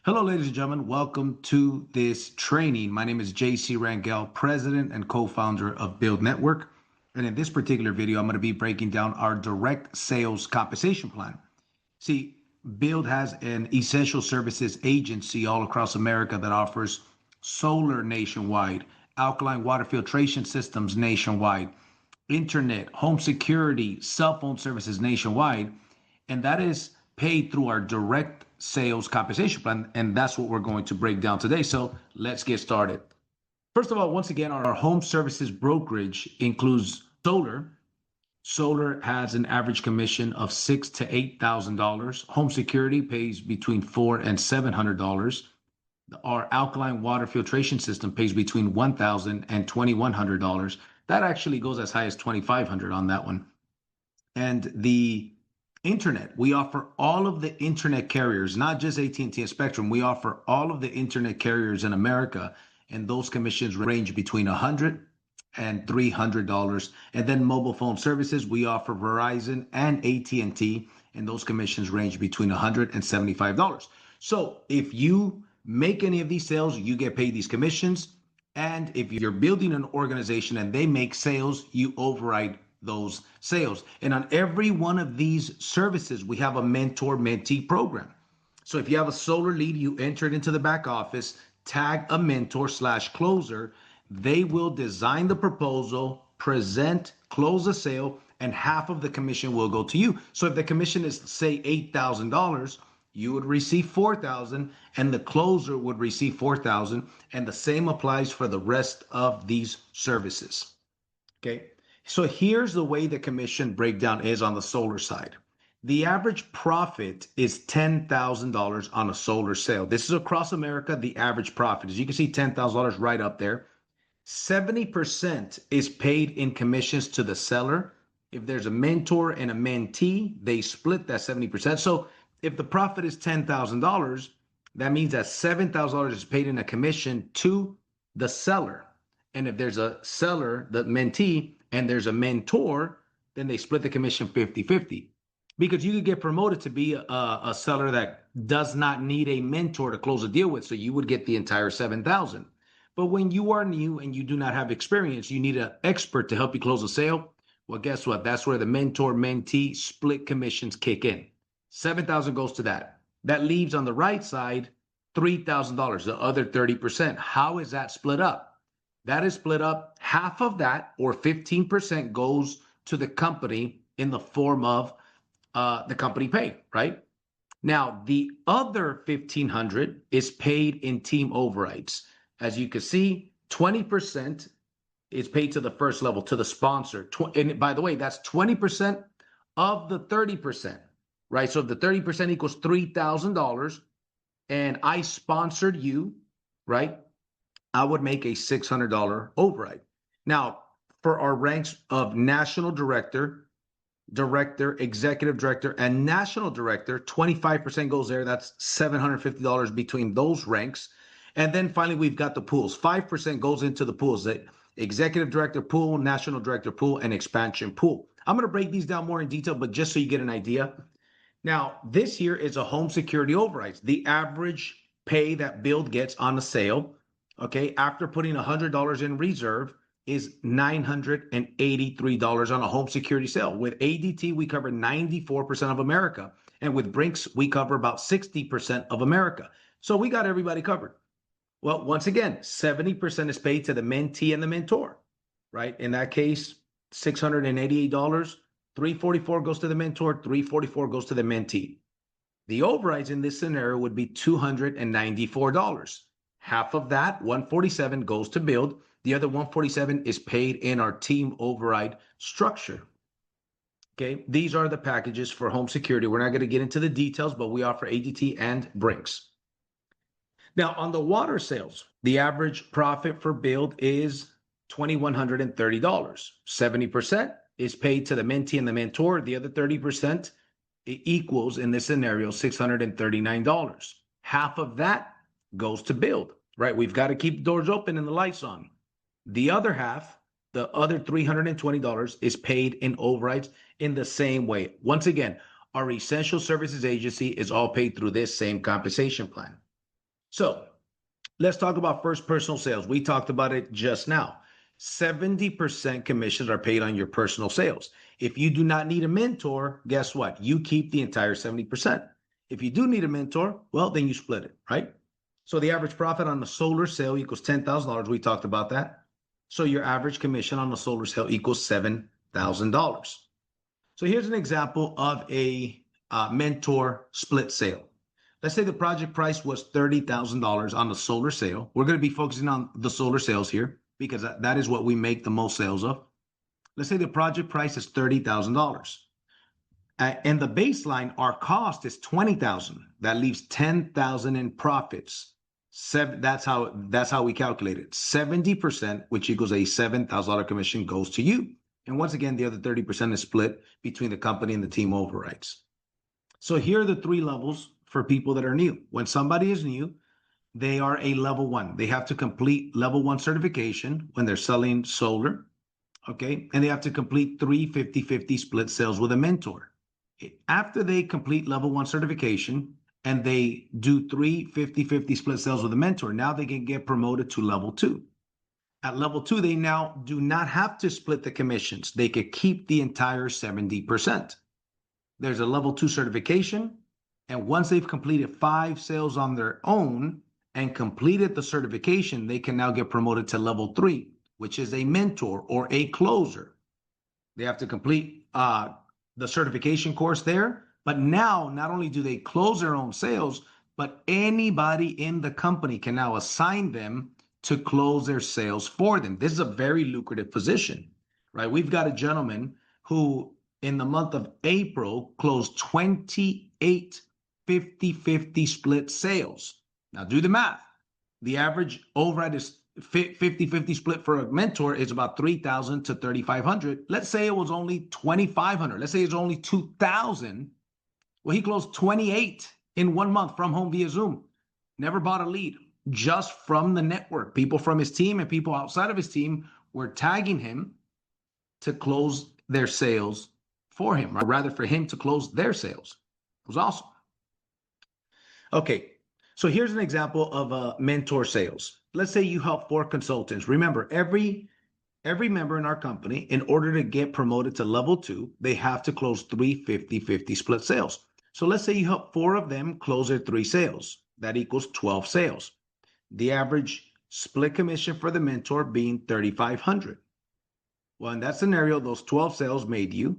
Hello, ladies and gentlemen. Welcome to this training. My name is JC Rangel, president and co-founder of BYLD Network. And in this particular video, I'm going to be breaking down our direct sales compensation plan. See, BYLD has an essential services agency all across America that offers solar nationwide, alkaline water filtration systems nationwide, internet, home security, cell phone services nationwide. And that is paid through our direct sales compensation plan. And that's what we're going to break down today. So let's get started. First of all, once again, our home services brokerage includes solar. Solar has an average commission of $6,000 to $8,000. Home security pays between $400 and $700. Our alkaline water filtration system pays between $1,000 and $2,100. That actually goes as high as $2,500 on that one. And the internet, we offer all of the internet carriers, not just AT&T and Spectrum. We offer all of the internet carriers in America, and those commissions range between $100 and $300. And then mobile phone services, we offer Verizon and AT&T, and those commissions range between $100 and $75. So if you make any of these sales, you get paid these commissions. And if you're building an organization and they make sales, you override those sales. And on every one of these services, we have a mentor-mentee program. So if you have a solar lead, you enter it into the back office, tag a mentor/closer. They will design the proposal, present, close the sale, and half of the commission will go to you. So if the commission is, say, $8,000, you would receive $4,000 and the closer would receive $4,000. And the same applies for the rest of these services. Okay. So here's the way the commission breakdown is on the solar side. The average profit is $10,000 on a solar sale. This is across America, the average profit. As you can see, $10,000 right up there. 70% is paid in commissions to the seller. If there's a mentor and a mentee, they split that 70%. So if the profit is $10,000, that means that $7,000 is paid in a commission to the seller. And if there's a seller, the mentee, and there's a mentor, then they split the commission 50-50. Because you could get promoted to be a seller that does not need a mentor to close a deal with. So you would get the entire $7,000. But when you are new and you do not have experience, you need an expert to help you close a sale. Well, guess what? That's where the mentor-mentee split commissions kick in. $7,000 goes to that. That leaves on the right side $3,000, the other 30%. How is that split up? That is split up. Half of that, or 15%, goes to the company in the form of the company pay, right? Now, the other $1,500 is paid in team overrides. As you can see, 20% is paid to the first level, to the sponsor. And by the way, that's 20% of the 30%, right? So if the 30% equals $3,000 and I sponsored you, right, I would make a $600 override. Now, for our ranks of national director, executive director, and national director, 25% goes there. That's $750 between those ranks. And then finally, we've got the pools. 5% goes into the pools, the executive director pool, national director pool, and expansion pool. I'm going to break these down more in detail, but just so you get an idea. Now, this here is a home security overrides. The average pay that BYLD gets on a sale, okay, after putting $100 in reserve, is $983 on a home security sale. With ADT, we cover 94% of America. And with Brinks, we cover about 60% of America. So we got everybody covered. Well, once again, 70% is paid to the mentee and the mentor, right? In that case, $688, $344 goes to the mentor, $344 goes to the mentee. The overrides in this scenario would be $294. Half of that, $147, goes to BYLD. The other $147 is paid in our team override structure. Okay, these are the packages for home security. We're not going to get into the details, but we offer ADT and Brinks. Now, on the water sales, the average profit for BYLD is $2,130. 70% is paid to the mentee and the mentor. The other 30% equals, in this scenario, $639. Half of that goes to BYLD, right? We've got to keep the doors open and the lights on. The other half, the other $320, is paid in overrides in the same way. Once again, our essential services agency is all paid through this same compensation plan. So let's talk about first personal sales. We talked about it just now. 70% commissions are paid on your personal sales. If you do not need a mentor, guess what? You keep the entire 70%. If you do need a mentor, well, then you split it, right? So the average profit on a solar sale equals $10,000. We talked about that. So your average commission on a solar sale equals $7,000. So here's an example of a mentor split sale. Let's say the project price was $30,000 on the solar sale. We're going to be focusing on the solar sales here because that is what we make the most sales of. Let's say the project price is $30,000. And the baseline, our cost is $20,000. That leaves $10,000 in profits. That's how we calculate it. 70%, which equals a $7,000 commission, goes to you. And once again, the other 30% is split between the company and the team overrides. So here are the three levels for people that are new. When somebody is new, they are a level 1. They have to complete level 1 certification when they're selling solar, okay? And they have to complete 3 50-50 split sales with a mentor. After they complete level 1 certification and they do 3 50-50 split sales with a mentor, now they can get promoted to level 2. At level 2, they now do not have to split the commissions. They could keep the entire 70%. There's a level 2 certification. And once they've completed 5 sales on their own and completed the certification, they can now get promoted to level 3, which is a mentor or a closer. They have to complete the certification course there. But now, not only do they close their own sales, but anybody in the company can now assign them to close their sales for them. This is a very lucrative position, right? We've got a gentleman who in the month of April closed 28 50-50 split sales. Now do the math. The average override is 50-50 split for a mentor is about $3,000 to $3,500. Let's say it was only $2,500. Let's say it's only $2,000. Well, he closed 28 in 1 month from home via Zoom. Never bought a lead, just from the network. People from his team and people outside of his team were tagging him to close their sales for him, or rather for him to close their sales. It was awesome. Okay, so here's an example of mentor sales. Let's say you help 4 consultants. Remember, every member in our company, in order to get promoted to level 2, they have to close 3 50-50 split sales. So let's say you help 4 of them close their 3 sales. That equals 12 sales. The average split commission for the mentor being $3,500. Well, in that scenario, those 12 sales made you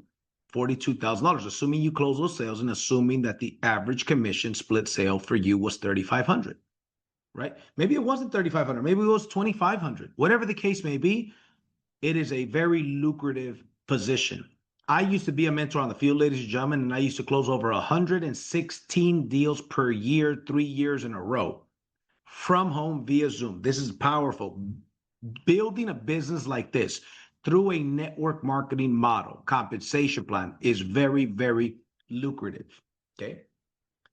$42,000, assuming you close those sales and assuming that the average commission split sale for you was $3,500, right? Maybe it wasn't $3,500, maybe it was $2,500. Whatever the case may be, it is a very lucrative position. I used to be a mentor on the field, ladies and gentlemen, and I used to close over 116 deals per year, 3 years in a row, from home via Zoom. This is powerful. Building a business like this through a network marketing model, compensation plan, is very, very lucrative, okay?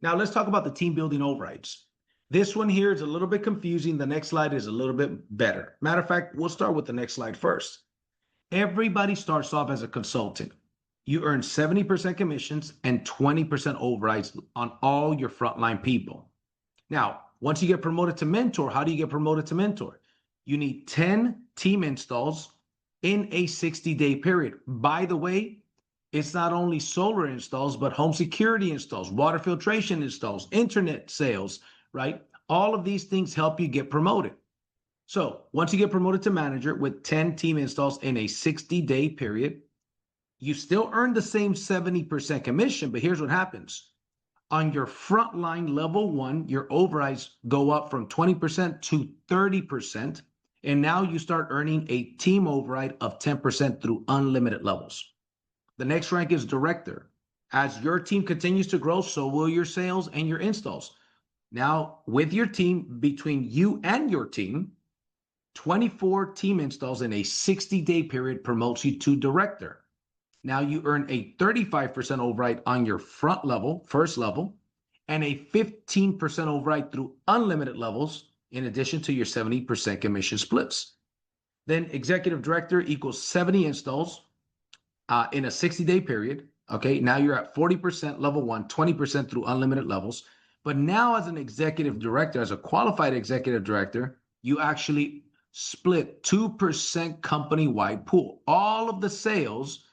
Now let's talk about the team building overrides. This one here is a little bit confusing. The next slide is a little bit better. Matter of fact, we'll start with the next slide first. Everybody starts off as a consultant. You earn 70% commissions and 20% overrides on all your frontline people. Now, once you get promoted to mentor, how do you get promoted to mentor? You need 10 team installs in a 60-day period. By the way, it's not only solar installs, but home security installs, water filtration installs, internet sales, right? All of these things help you get promoted. So once you get promoted to manager with 10 team installs in a 60-day period, you still earn the same 70% commission, but here's what happens. On your frontline level 1, your overrides go up from 20% to 30%. And now you start earning a team override of 10% through unlimited levels. The next rank is director. As your team continues to grow, so will your sales and your installs. Now, with your team, between you and your team, 24 team installs in a 60-day period promotes you to director. Now you earn a 35% override on your front level, first level, and a 15% override through unlimited levels, in addition to your 70% commission splits. Then executive director equals 70 installs in a 60-day period. Okay, now you're at 40% level 1, 20% through unlimited levels. But now as an executive director, as a qualified executive director, you actually split 2% company-wide pool. All of the sales,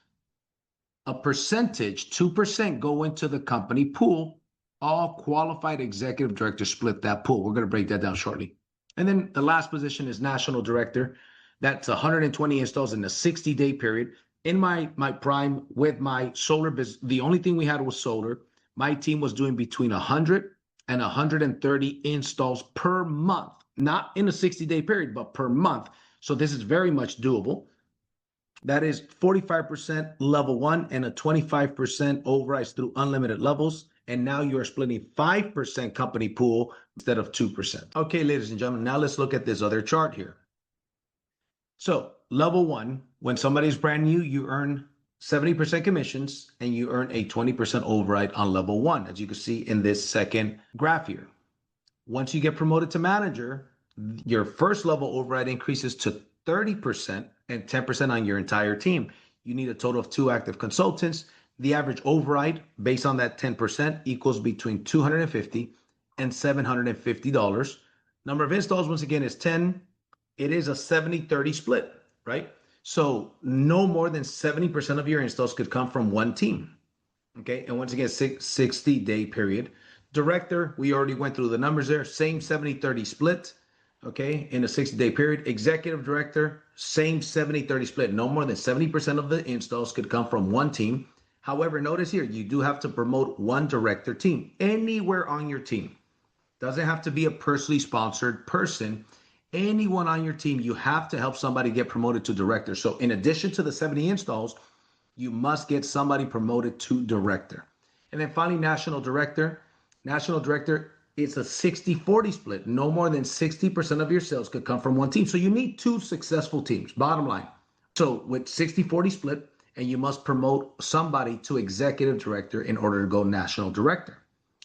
a percentage, 2% go into the company pool. All qualified executive directors split that pool. We're going to break that down shortly. And then the last position is national director. That's 120 installs in a 60-day period. In my prime with my solar business, the only thing we had was solar. My team was doing between 100 and 130 installs per month, not in a 60-day period, but per month. So this is very much doable. That is 45% level one and a 25% overrides through unlimited levels. And now you are splitting 5% company pool instead of 2%. Okay, ladies and gentlemen, now let's look at this other chart here. So level one, when somebody's brand new, you earn 70% commissions and you earn a 20% override on level one, as you can see in this second graph here. Once you get promoted to manager, your first level override increases to 30% and 10% on your entire team. You need a total of 2 active consultants. The average override based on that 10% equals between $250 and $750. Number of installs, once again, is 10. It is a 70-30 split, right? So no more than 70% of your installs could come from one team. Okay, and once again, 60-day period. Director, we already went through the numbers there. Same 70-30 split, okay, in a 60-day period. Executive director, same 70-30 split. No more than 70% of the installs could come from one team. However, notice here, you do have to promote one director team anywhere on your team. Doesn't have to be a personally sponsored person. Anyone on your team, you have to help somebody get promoted to director. So in addition to the 70 installs, you must get somebody promoted to director. And then finally, national director. National director, it's a 60-40 split. No more than 60% of your sales could come from one team. So you need 2 successful teams, bottom line. So with 60-40 split, and you must promote somebody to executive director in order to go national director.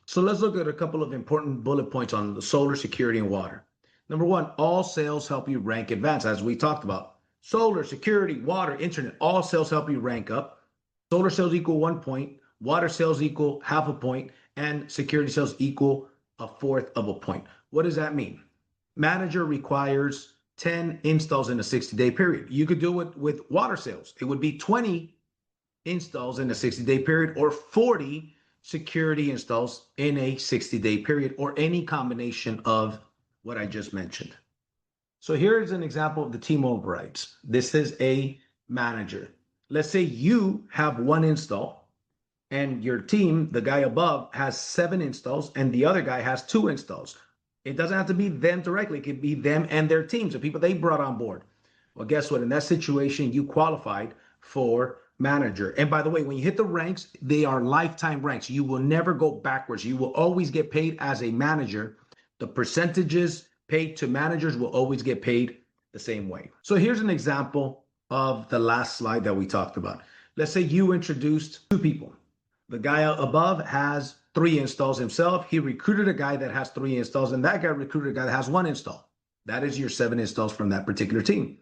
So let's look at a couple of important bullet points on the solar, security, and water. Number one, all sales help you rank advance, as we talked about. Solar, security, water, internet, all sales help you rank up. Solar sales equal 1 point, water sales equal half a point, and security sales equal a fourth of a point. What does that mean? Manager requires 10 installs in a 60-day period. You could do it with water sales. It would be 20 installs in a 60-day period or 40 security installs in a 60-day period, or any combination of what I just mentioned. So here's an example of the team overrides. This is a manager. Let's say you have 1 install and your team, the guy above, has 7 installs and the other guy has 2 installs. It doesn't have to be them directly. It could be them and their teams, the people they brought on board. Well, guess what? In that situation, you qualified for manager. And by the way, when you hit the ranks, they are lifetime ranks. You will never go backwards. You will always get paid as a manager. The percentages paid to managers will always get paid the same way. So here's an example of the last slide that we talked about. Let's say you introduced 2 people. The guy above has 3 installs himself. He recruited a guy that has 3 installs, and that guy recruited a guy that has 1 install. That is your 7 installs from that particular team.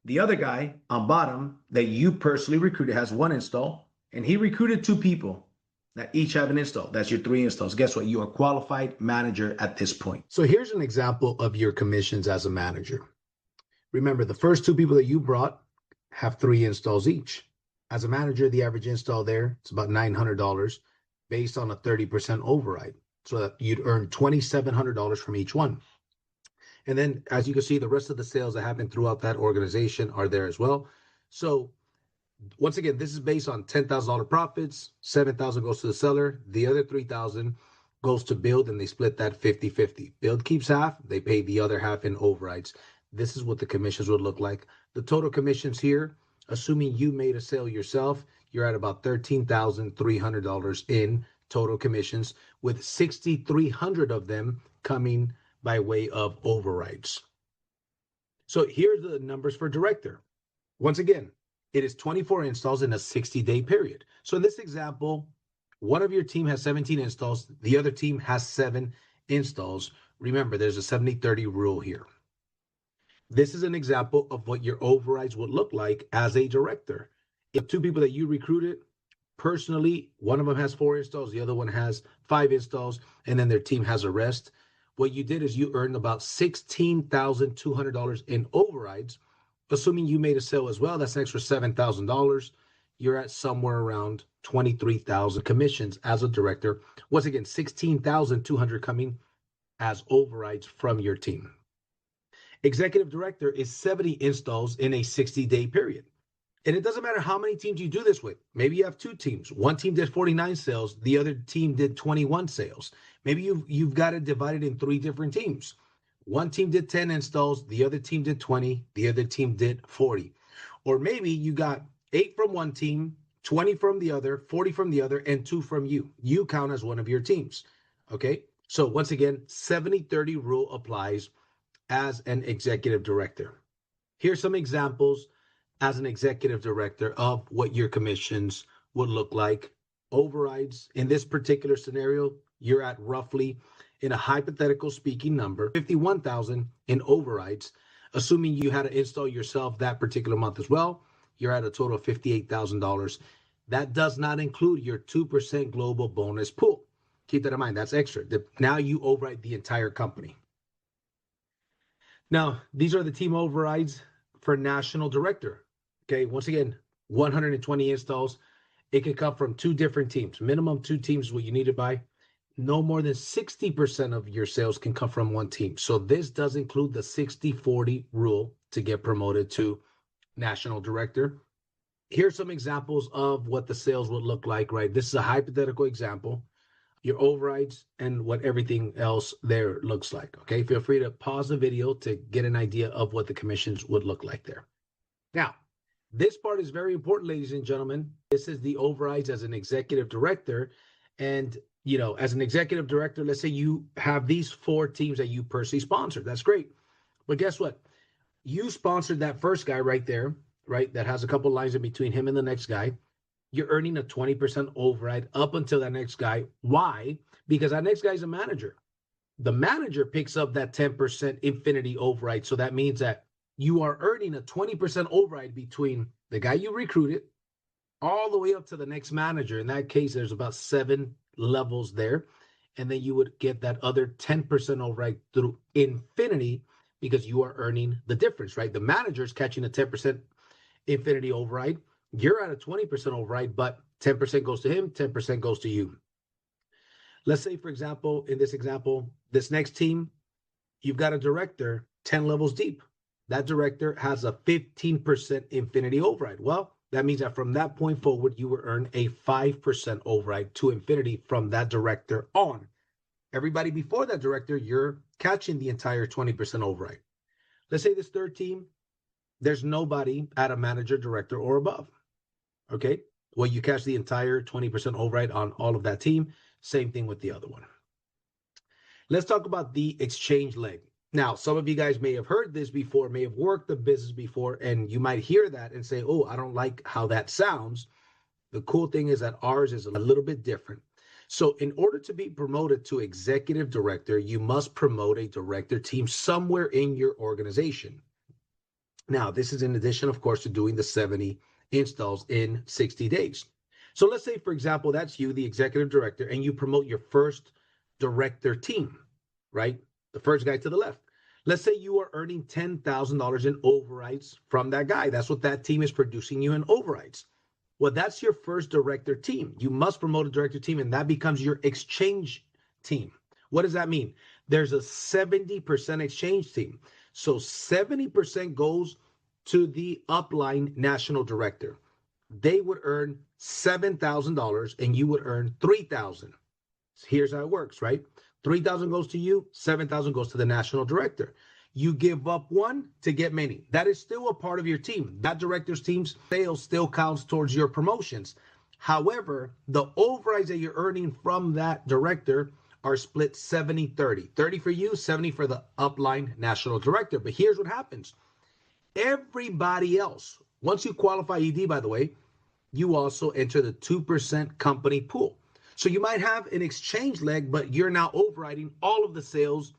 The other guy on bottom that you personally recruited has 1 install, and he recruited 2 people that each have an install. That's your 3 installs. Guess what? You are qualified manager at this point. So here's an example of your commissions as a manager. Remember, the first 2 people that you brought have 3 installs each. As a manager, the average install there, it's about $900 based on a 30% override. So that you'd earn $2,700 from each one. And then, as you can see, the rest of the sales that happen throughout that organization are there as well. So once again, this is based on $10,000 profits. $7,000 goes to the seller. The other $3,000 goes to BYLD, and they split that 50-50. BYLD keeps half. They pay the other half in overrides. This is what the commissions would look like. The total commissions here, assuming you made a sale yourself, you're at about $13,300 in total commissions, with 6,300 of them coming by way of overrides. So here's the numbers for director. Once again, it is 24 installs in a 60-day period. So in this example, one of your team has 17 installs. The other team has 7 installs. Remember, there's a 70-30 rule here. This is an example of what your overrides would look like as a director. If 2 people that you recruited personally, one of them has 4 installs, the other one has 5 installs, and then their team has a rest. What you did is you earned about $16,200 in overrides. Assuming you made a sale as well, that's an extra $7,000. You're at somewhere around 23,000 commissions as a director. Once again, 16,200 coming as overrides from your team. Executive director is 70 installs in a 60-day period. And it doesn't matter how many teams you do this with. Maybe you have 2 teams. One team did 49 sales, the other team did 21 sales. Maybe you've got it divided in 3 different teams. One team did 10 installs, the other team did 20, the other team did 40. Or maybe you got 8 from one team, 20 from the other, 40 from the other, and 2 from you. You count as one of your teams. Okay? So once again, 70-30 rule applies as an executive director. Here's some examples as an executive director of what your commissions would look like. Overrides, in this particular scenario, you're at roughly, in a hypothetical speaking number, 51,000 in overrides. Assuming you had to install yourself that particular month as well, you're at a total of $58,000. That does not include your 2% global bonus pool. Keep that in mind, that's extra. Now you override the entire company. Now, these are the team overrides for national director. Okay, once again, 120 installs. It can come from 2 different teams. Minimum 2 teams is what you need to buy. No more than 60% of your sales can come from one team. So this does include the 60-40 rule to get promoted to national director. Here's some examples of what the sales would look like, right? This is a hypothetical example. Your overrides and what everything else there looks like. Okay, feel free to pause the video to get an idea of what the commissions would look like there. Now, this part is very important, ladies and gentlemen. This is the overrides as an executive director. And, you know, as an executive director, let's say you have these 4 teams that you personally sponsored. That's great. But guess what? You sponsored that first guy right there, right? That has a couple lines in between him and the next guy. You're earning a 20% override up until that next guy. Why? Because that next guy is a manager. The manager picks up that 10% infinity override. So that means that you are earning a 20% override between the guy you recruited all the way up to the next manager. In that case, there's about 7 levels there. And then you would get that other 10% override through infinity because you are earning the difference, right? The manager is catching a 10% infinity override. You're at a 20% override, but 10% goes to him, 10% goes to you. Let's say, for example, in this example, this next team, you've got a director 10 levels deep. That director has a 15% infinity override. Well, that means that from that point forward, you will earn a 5% override to infinity from that director on. Everybody before that director, you're catching the entire 20% override. Let's say this third team, there's nobody at a manager, director, or above. Okay, well, you catch the entire 20% override on all of that team. Same thing with the other one. Let's talk about the exchange leg. Now, some of you guys may have heard this before, may have worked the business before, and you might hear that and say, oh, I don't like how that sounds. The cool thing is that ours is a little bit different. So in order to be promoted to executive director, you must promote a director team somewhere in your organization. Now, this is in addition, of course, to doing the 70 installs in 60 days. So let's say, for example, that's you, the executive director, and you promote your first director team, right? The first guy to the left. Let's say you are earning $10,000 in overrides from that guy. That's what that team is producing you in overrides. Well, that's your first director team. You must promote a director team, and that becomes your exchange team. What does that mean? There's a 70% exchange team. So 70% goes to the upline national director. They would earn $7,000 and you would earn $3,000. Here's how it works, right? $3,000 goes to you, $7,000 goes to the national director. You give up one to get many. That is still a part of your team. That director's team's sales still counts towards your promotions. However, the overrides that you're earning from that director are split 70-30. 30 for you, 70 for the upline national director. But here's what happens. Everybody else, once you qualify ED, by the way, you also enter the 2% company pool. So you might have an exchange leg, but you're now overriding all of the sales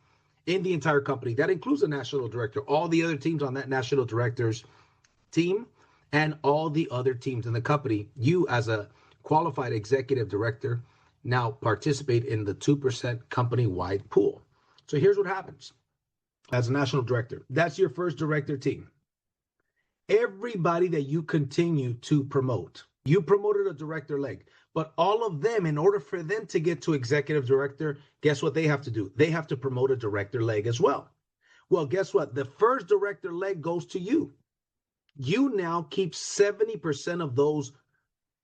in the entire company. That includes the national director, all the other teams on that national director's team, and all the other teams in the company. You, as a qualified executive director now participate in the 2% company-wide pool. So here's what happens. As a national director, that's your first director team. Everybody that you continue to promote, you promoted a director leg, but all of them, in order for them to get to executive director, guess what they have to do? They have to promote a director leg as well. Well, guess what? The first director leg goes to you. You now keep 70% of those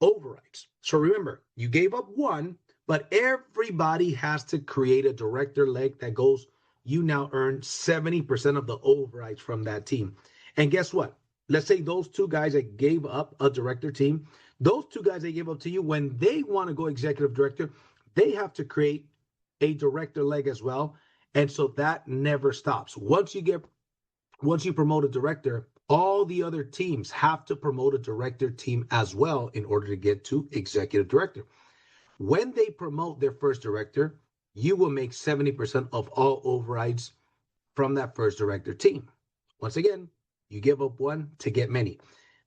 overrides. So remember, you gave up one, but everybody has to create a director leg that goes. You now earn 70% of the overrides from that team. And guess what? Let's say those two guys that gave up a director team, those two guys they gave up to you, when they want to go executive director, they have to create a director leg as well. And so that never stops. Once you promote a director, all the other teams have to promote a director team as well in order to get to executive director. When they promote their first director, you will make 70% of all overrides from that first director team. Once again, you give up one to get many.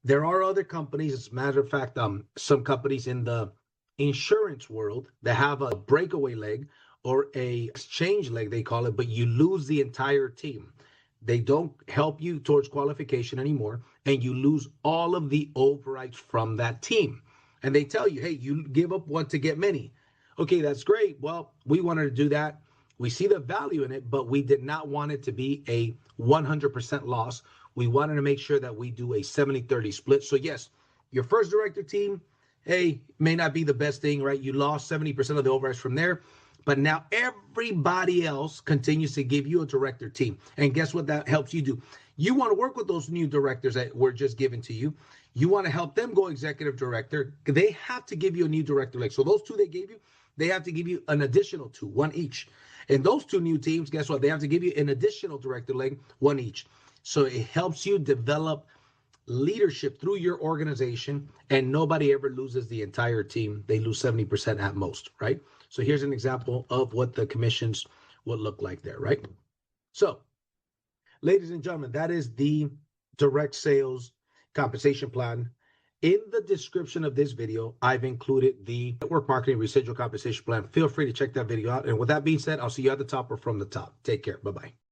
There are other companies, as a matter of fact, some companies in the insurance world that have a breakaway leg or a exchange leg, they call it, but you lose the entire team. They don't help you towards qualification anymore, and you lose all of the overrides from that team. And they tell you, hey, you give up one to get many. Okay, that's great. Well, we wanted to do that. We see the value in it, but we did not want it to be a 100% loss. We wanted to make sure that we do a 70-30 split. So yes, your first director team, hey, may not be the best thing, right? You lost 70% of the overrides from there, but now everybody else continues to give you a director team. And guess what that helps you do? You want to work with those new directors that were just given to you. You want to help them go executive director. They have to give you a new director leg. So those two they gave you, they have to give you an additional two, one each. And those two new teams, guess what? They have to give you an additional director leg, one each. So it helps you develop leadership through your organization, and nobody ever loses the entire team. They lose 70% at most, right? So here's an example of what the commissions would look like there, right? So, ladies and gentlemen, that is the direct sales compensation plan. In the description of this video, I've included the network marketing residual compensation plan. Feel free to check that video out. And with that being said, I'll see you at the top or from the top. Take care. Bye-bye.